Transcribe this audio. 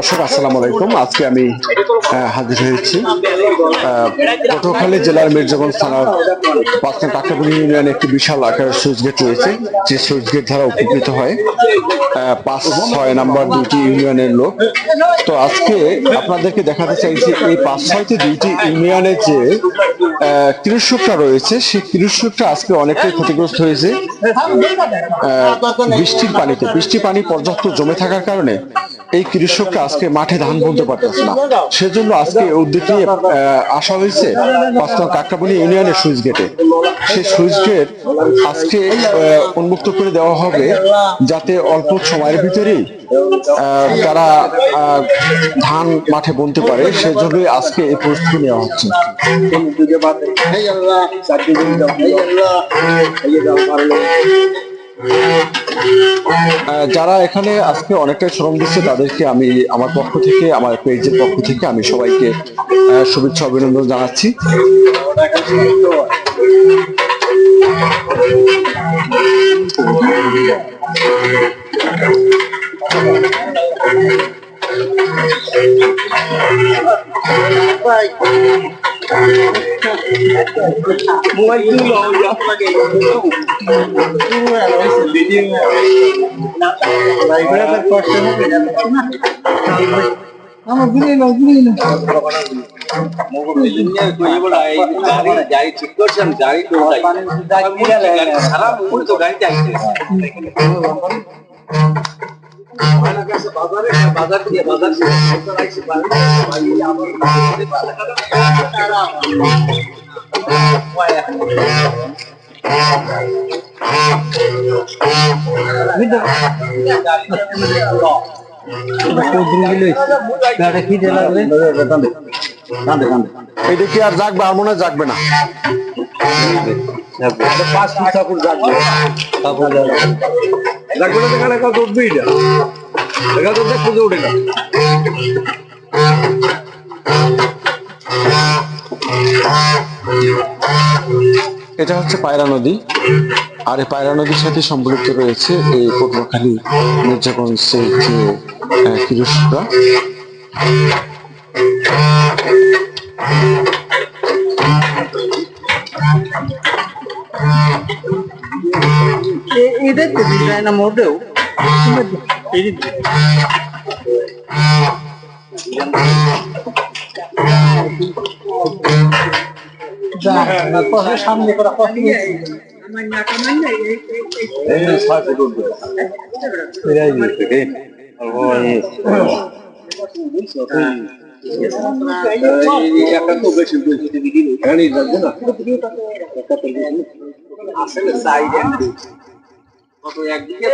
দর্শক আসসালামু আলাইকুম। আজকে আমি হাজির হয়েছি পটুয়াখালী জেলার মির্জাগঞ্জ থানার ৫ নং কাকরাবুনি ইউনিয়নে একটি বিশাল আকারের সুইচ গেট রয়েছে, যে সুইচ গেট দ্বারা উপকৃত হয় ৫-৬ নাম্বার দুইটি ইউনিয়নের লোক। তো আজকে আপনাদেরকে দেখাতে চাইছি এই ৫-৬টি দুইটি ইউনিয়নের যে কৃষকরা রয়েছে, সেই কৃষকরা আজকে অনেকটাই ক্ষতিগ্রস্ত হয়েছে বৃষ্টির পানি পর্যাপ্ত জমে থাকার কারণে এই কৃষকরা আজকে মাঠে ধান বুনতে পারতেছে না। সেজন্য আজকে উদ্যোগ নিয়ে আসা হয়েছে ৫ নং কাকরাবুনি ইউনিয়নের সুইচ গেটে। সেই সুইচ গেট আজকে উন্মুক্ত করে দেওয়া হবে, যাতে অল্প সময়ের ভিতরেই তারা ধান মাঠে বুনতে পারে। সেজন্যই আজকে এই প্রস্তুতি নেওয়া হচ্ছে। যারা এখানে আজকে অনেকটাই শ্রম দিচ্ছে, তাদেরকে আমি আমার পক্ষ থেকে, আমার পেজের পক্ষ থেকে আমি সবাইকে শুভেচ্ছা অভিনন্দন জানাচ্ছি। ঠিক করছেন গাড়ি সারা মুহূর্ত গাড়িতে আসছে বাজার থেকে এটা কি আর জাগবে? আর মনে হয় জাগবে না। 5 ফুট কাপড় জাগবে দেখালে কত উঠবে, এটা দেখা তো খুঁজে উঠে না। এটা হচ্ছে পায়রা নদী, আর এই পায়রা নদীর সাথে সম্পৃক্ত রয়েছে এই পটুয়াখালী মির্জাগঞ্জের যে কৃষকরা। এটা তো যায় না মোটেও। সামনে করা আসলে সাইড একদিকে